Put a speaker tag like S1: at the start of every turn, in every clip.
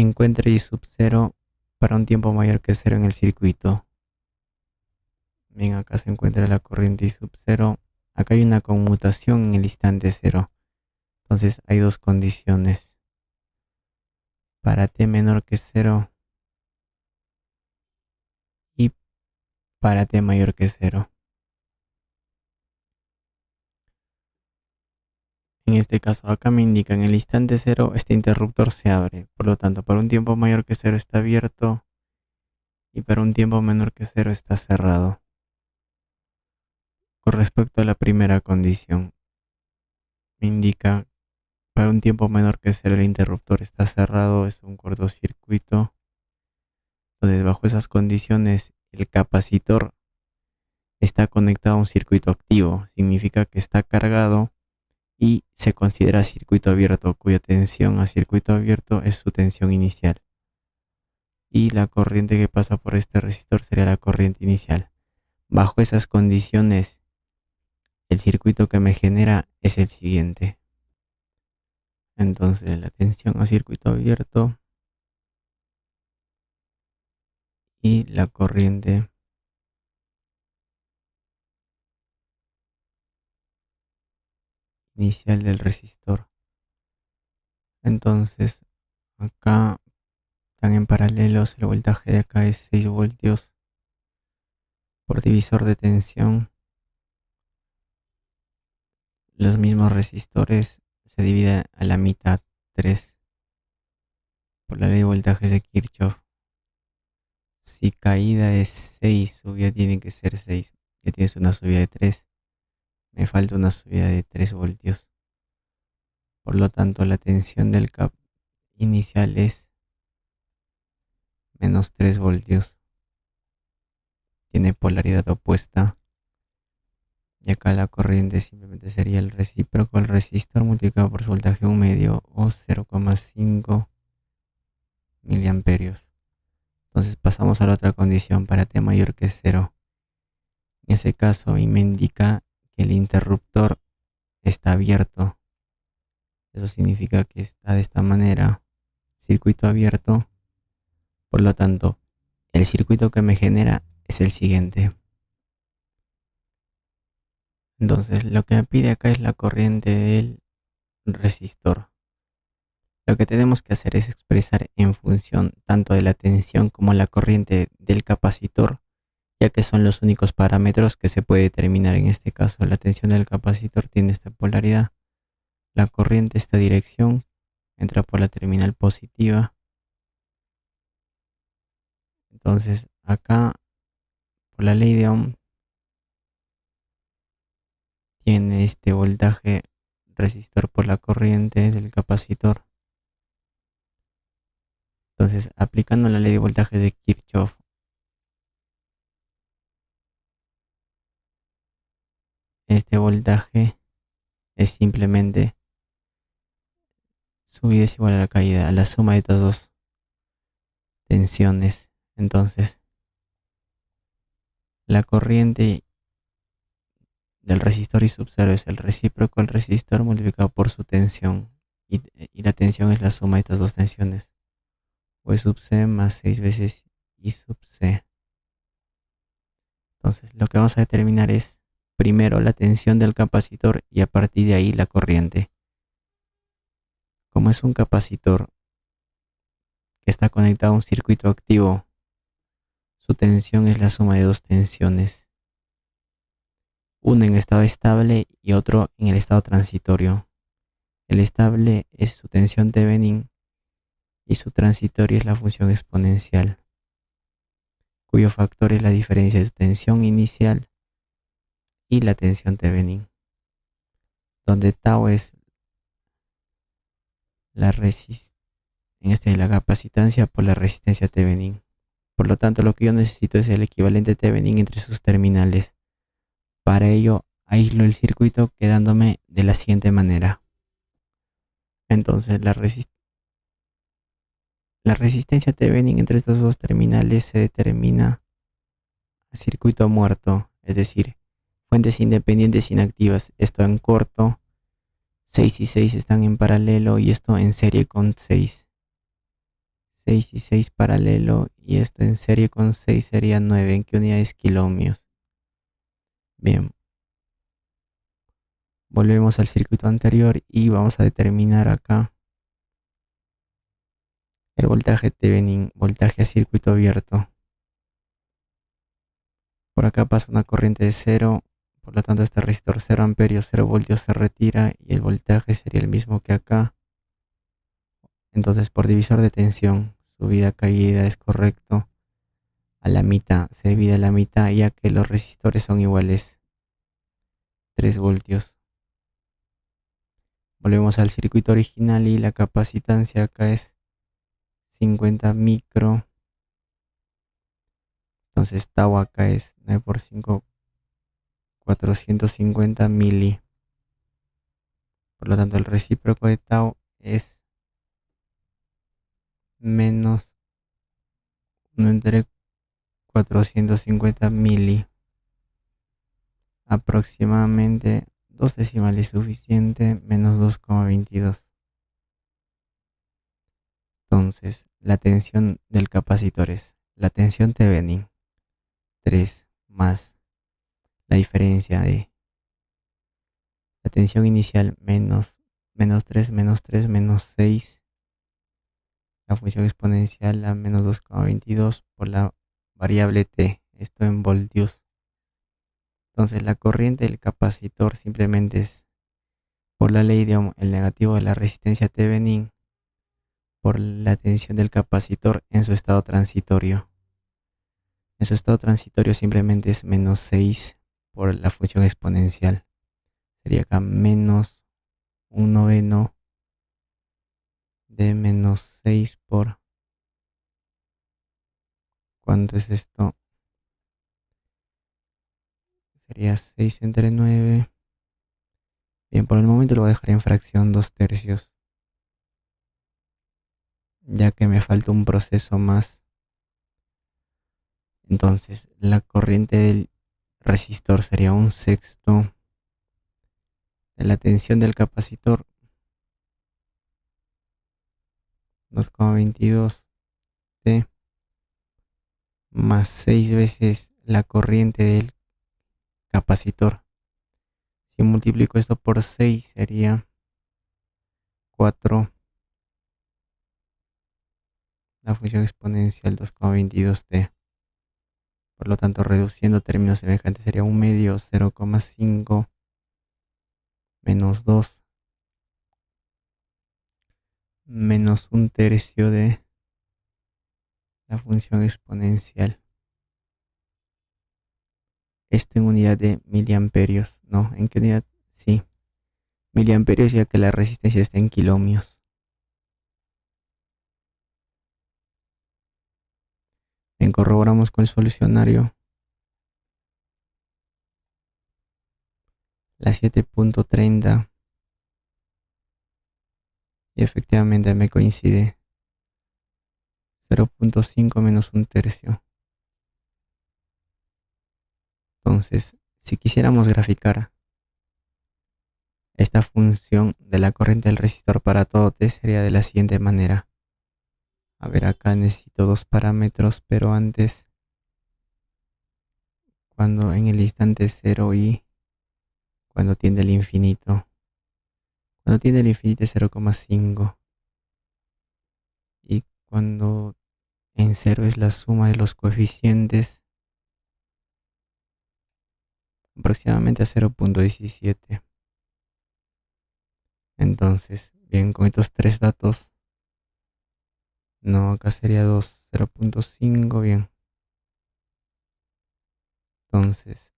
S1: Encuentra I sub 0 para un tiempo mayor que 0 en el circuito. Bien, acá se encuentra la corriente I sub 0. Acá hay una conmutación en el instante 0. Entonces hay dos condiciones. Para t menor que 0 y para t mayor que 0. En este caso, acá me indica en el instante 0 este interruptor se abre. Por lo tanto, para un tiempo mayor que 0 está abierto y para un tiempo menor que 0 está cerrado. Con respecto a la primera condición, me indica para un tiempo menor que 0 el interruptor está cerrado, es un cortocircuito. Entonces, bajo esas condiciones, el capacitor está conectado a un circuito activo. Significa que está cargado y se considera circuito abierto, cuya tensión a circuito abierto es su tensión inicial. Y la corriente que pasa por este resistor sería la corriente inicial. Bajo esas condiciones, el circuito que me genera es el siguiente. Entonces, la tensión a circuito abierto y la corriente inicial del resistor. Entonces, acá están en paralelos, el voltaje de acá es 6 voltios por divisor de tensión. Los mismos resistores se dividen a la mitad, 3, por la ley de voltajes de Kirchhoff. Si caída es 6, subida tiene que ser 6. Ya tienes una subida de 3. Me falta una subida de 3 voltios. Por lo tanto, la tensión del cap inicial es menos 3 voltios. Tiene polaridad opuesta. Y acá la corriente simplemente sería el recíproco del resistor multiplicado por su voltaje 1 medio o 0,5 miliamperios. Entonces pasamos a la otra condición para t mayor que 0. En ese caso me indica que el interruptor está abierto. Eso significa que está de esta manera, circuito abierto. Por lo tanto, el circuito que me genera es el siguiente. Entonces, lo que me pide acá es la corriente del resistor. Lo que tenemos que hacer es expresar en función tanto de la tensión como la corriente del capacitor, ya que son los únicos parámetros que se puede determinar. En este caso, la tensión del capacitor tiene esta polaridad, la corriente esta dirección, entra por la terminal positiva. Entonces, acá, por la ley de Ohm, tiene este voltaje resistor por la corriente del capacitor. Entonces, aplicando la ley de voltajes de Kirchhoff, este voltaje es simplemente subida es igual a la caída, a la suma de estas dos tensiones. Entonces, la corriente del resistor I sub 0 es el recíproco del resistor multiplicado por su tensión. Y la tensión es la suma de estas dos tensiones. O I sub C más 6 veces I sub C. Entonces, lo que vamos a determinar es primero la tensión del capacitor y a partir de ahí la corriente. Como es un capacitor que está conectado a un circuito activo, su tensión es la suma de dos tensiones. Uno en estado estable y otro en el estado transitorio. El estable es su tensión Thevenin y su transitorio es la función exponencial, cuyo factor es la diferencia de su tensión inicial y la tensión Thevenin, donde tau es la la capacitancia por la resistencia Thevenin. Por lo tanto, lo que yo necesito es el equivalente Thevenin entre sus terminales. Para ello, aíslo el circuito quedándome de la siguiente manera. Entonces, la resistencia Thevenin entre estos dos terminales se determina a circuito muerto, es decir, fuentes independientes inactivas. Esto en corto, 6 y 6 están en paralelo y esto en serie con 6. 6 y 6 paralelo, y esto en serie con 6 sería 9. ¿En qué unidades kiloohmios? Bien, volvemos al circuito anterior y vamos a determinar acá el voltaje Thevenin, voltaje a circuito abierto. Por acá pasa una corriente de 0, por lo tanto este resistor 0 amperios, 0 voltios se retira y el voltaje sería el mismo que acá. Entonces por divisor de tensión, subida caída es correcto. A la mitad, se divide a la mitad ya que los resistores son iguales, 3 voltios. Volvemos al circuito original y la capacitancia acá es 50 micro. Entonces tau acá es 9 por 5, 450 mili. Por lo tanto el recíproco de tau es menos 1 entre 450 mili. Aproximadamente 2 decimales suficiente, menos 2,22. Entonces la tensión del capacitor es la tensión Thevenin 3 más la diferencia de la tensión inicial menos 3 menos 6, la función exponencial a menos 2,22 por la variable t, esto en voltios. Entonces la corriente del capacitor simplemente es por la ley de Ohm el negativo de la resistencia Thevenin por la tensión del capacitor en su estado transitorio. En su estado transitorio simplemente es menos 6 por la función exponencial. Sería acá menos un noveno de menos 6 por... ¿Cuánto es esto? Sería 6 entre 9. Bien, por el momento lo voy a dejar en fracción 2 tercios, ya que me falta un proceso más. Entonces, la corriente del resistor sería un sexto de la tensión del capacitor, 2,22 T, más 6 veces la corriente del capacitor. Si multiplico esto por 6 sería 4, la función exponencial 2,22 T. Por lo tanto, reduciendo términos semejantes sería un medio, 0,5 menos 2 menos un tercio de la función exponencial. Esto en unidad de miliamperios. No, ¿en qué unidad? Sí, miliamperios, ya que la resistencia está en kiloohmios. Bien, corroboramos con el solucionario. La 7,30. Y efectivamente me coincide. 0,5 menos un tercio. Entonces, si quisiéramos graficar esta función de la corriente del resistor para todo t, sería de la siguiente manera. A ver, acá necesito dos parámetros, pero antes, cuando en el instante 0 y cuando tiende al infinito. Cuando tiende al infinito es 0,5. Y cuando en 0 es la suma de los coeficientes, aproximadamente a 0,17. Entonces, bien, con estos tres datos, no, acá sería 2, 0,5, bien. Entonces,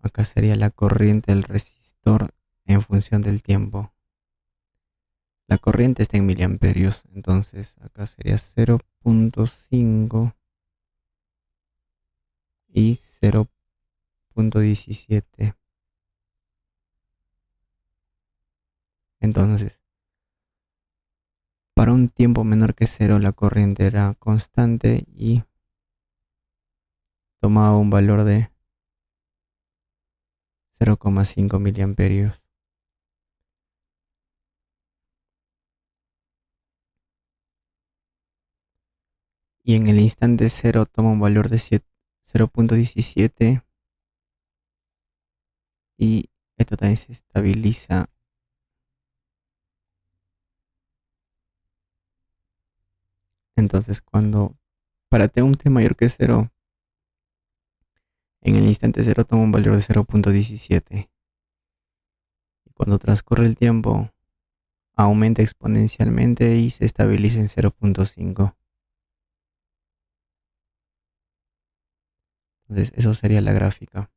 S1: acá sería la corriente del resistor en función del tiempo. La corriente está en miliamperios, entonces acá sería 0,5 y 0,17. Entonces, para un tiempo menor que 0 la corriente era constante y toma un valor de 0,5 miliamperios. Y en el instante cero toma un valor de 0,17 y esto también se estabiliza. Entonces cuando para t un t mayor que 0, en el instante cero toma un valor de 0,17. Y cuando transcurre el tiempo aumenta exponencialmente y se estabiliza en 0,5. Entonces eso sería la gráfica.